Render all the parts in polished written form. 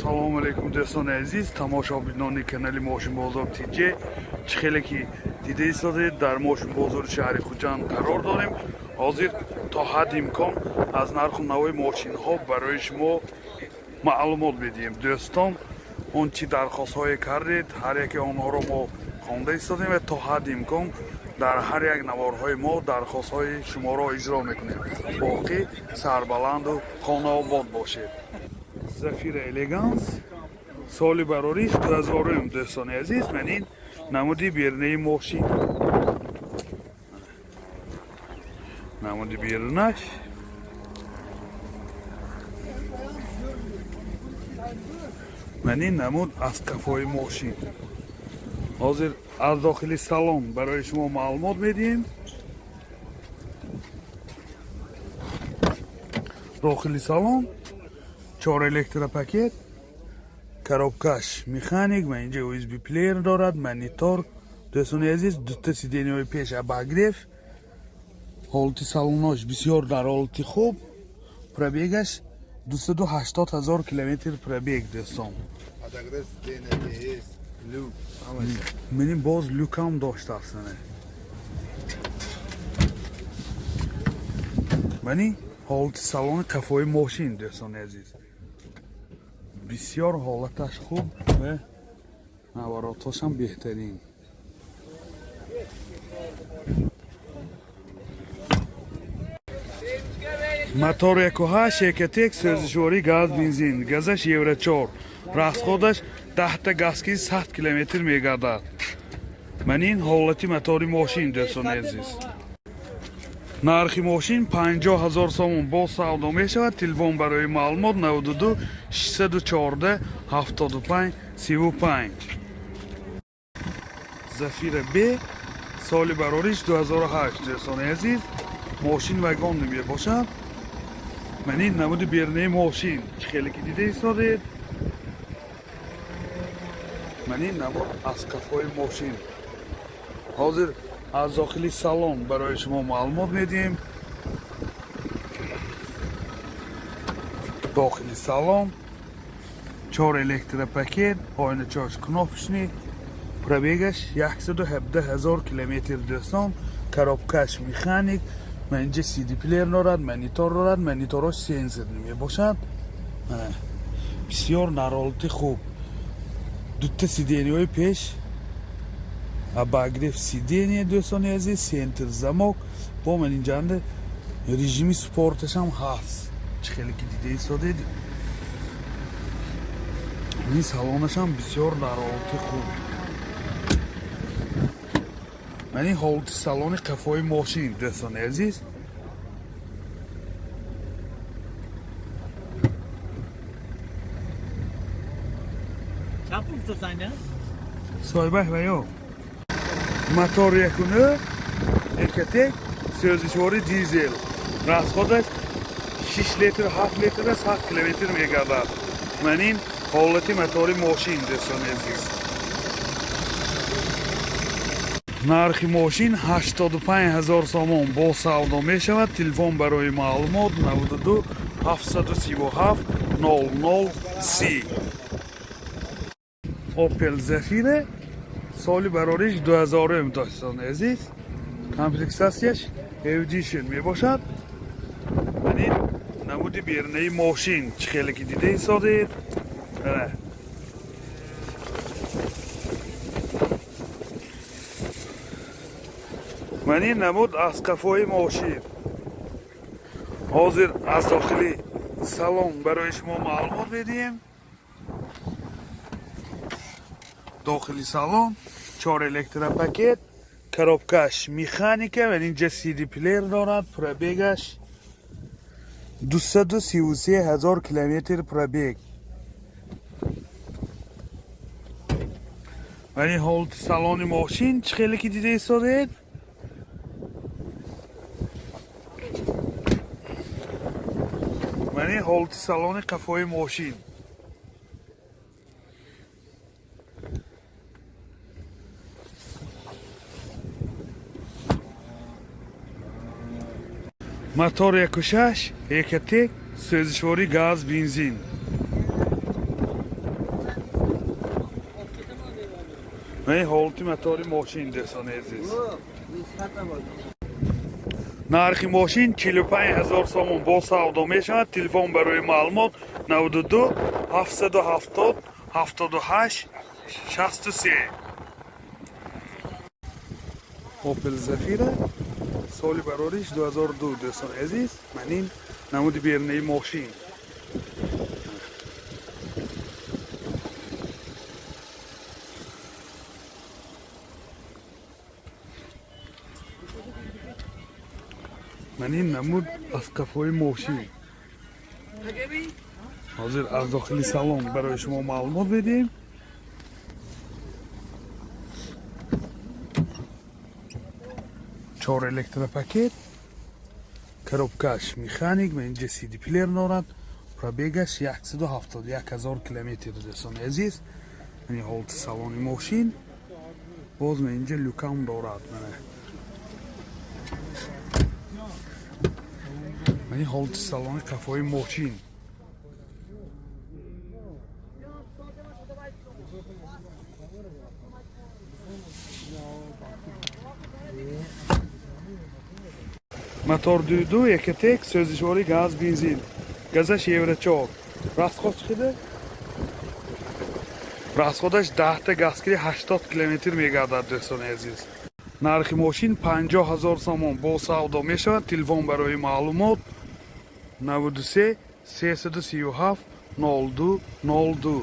Assalomu alaykum do'stoni aziz, tomoshabinoni kanali Moshin Bozor TJ. Чӣ хеле ки дида истодед, дар Мошин бозори шаҳри Хуҷанд қарор дорем. Ҳозир то ҳад имкон аз нарху навои мошинҳо барои шумо маълумот медиҳем. Дӯстон, он чӣ дархостҳое кардед, ҳар яке онҳоро мо хонда истодем ва то ҳад имкон дар ҳар як наворҳои мо дархостҳои шуморо иҷро мекунем. Боқӣ сарбаланду хонаобод бошед. Zafira Elegance соли барориш 2000 дӯстони азиз, ман ин намуди берунаи мошин. намуди берунаш ман ин намуд аз кафои мошин. ҳозир аз дохили салон барои шумо маълумот медиҳем. дохили салон 4 электропакет, коробкаш механик, ва инҷа USB плеер дорад, монитор. дӯстони азиз, дута сиденияи пеш обогрев. ҳолати салонош бисёр дар ҳолати хуб. пробегаш 280 000 километр пробег дӯстон. менин боз люкам доштааст. мани ҳолати салони қафои мошин дӯстони азиз. бисёр ҳолаташ хуб ва наворотошам беҳтарин. мотор 1.8 Екатек, сӯзишворӣ газ бензин, газаш евро 4, расходаш 10 газки 100 километр мегардад. ман ин ҳолати мотори мошин дӯстони азиз. нархи мошин 50 000 сомон бо савдо мешавад. телефон барои маълумот 92 614 75 35. Zafira B соли барориш 2008 дӯстони азиз. мошин вагон мебошад. ман ин намуди берунаи мошин. чӣ хеле ки дида истодед. ман ин намуд аз кафои мошин. ҳозир аз дохили салон барои шумо маълумот медиҳем. дохили салон 4 электропакет, ойначош кнопочный, пробегаш 117 000 километр дӯстон. коробкаш механик, ман инҷа CD плеер дорад, монитор дорад, мониторош сенсорли мебошад. бисёр дар ҳолати хуб. дута сиденияи пеш обогрев сидения дӯстони азиз, сентр замок бо ман инҷанда режими спорташам ҳаст. чӣ хеле ки дида истодед. ин салонашам бисёр дар ҳолати хуб. ман ин ҳолати салони қафои мошин дӯстони азиз. соҳибаҳ ва ё мотор 1.9 Екатек, сӯзишворӣ дизел, расходаш 6 литр 7 литр 100 километр мегардад. ман ин ҳолати мотори мошин дӯстони азиз. нархи мошин 85 000 сомон бо савдо мешавад. телефон барои маълумот 92 737 00 30. Opel Zafira соли барориш 2000 дӯстони азиз. комплектасияш Edition мебошад. ман ин намуди берунаи мошин. чӣ хеле ки дида истодед. ман ин намуд аз қафои мошин. ҳозир аз дохили салон барои шумо маълумот медиҳем. дохили салон 4 электропакет, коробкаш механика ва инҷа CD плеер дорад. пробегаш 233 000 километр пробег. ман ин ҳолати салони мошин. чӣ хеле ки дида истодед. ман ин ҳолати салони қафои мошин. мотор 1.6 Екатек, сӯзишворӣ газ бензин. این حالتی متاری ماشین دوستان عزیز نرخ ماشین 45,000 سوم با سودا میشود تلفن برای معلومات 92 770 78 63 اوپل زفیره سالی براریش 2002 دوستان عزیز من این نمود بیرنه ماشین من این نمود از کفای ماشین حاضر از داخلی سالن برای شما معلومات بدیم چهار الکتروپاکت коробкаш механик و اینجا سی دی پلیر دارد پرابیگش 171,000 کیلومتر دوستان عزیز یعنی حالت سالن ماشین باز من اینجا لوکام دارد من حالت سالن کفای ماشین мотор ду екатек сӯзишвори газ бензин газаш евро 4 расход шуда расходаш 10 та газгирӣ 80 километр мегардад дӯстони азиз нархи мошин 50,000 сомон бо савдо мешавад телефон барои маълумот 93 337 02 02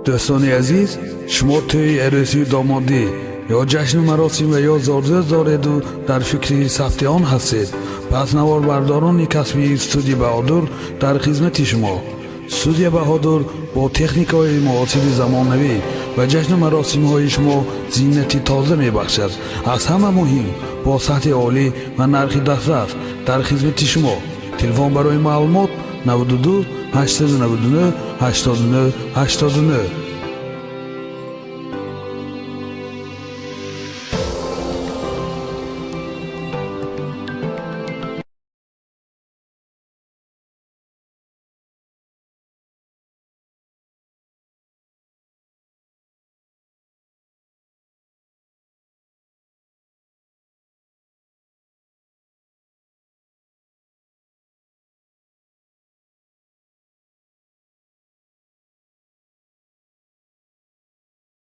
دوستان عزیز شما توی عروسی دامادی یا جشن مراسم و یا زارزه دارید و در فکر ثبت آن هستید پس نوار برداران کسبی استودیو بهادر در خدمت شما استودیو بهادر با تکنیک های معاصر زمانوی و جشن مراسم های شما زینتی تازه می بخشد از همه مهم با سطح عالی و نرخ دسترس در خدمت شما تلفن برای معلومات 92 899 89 89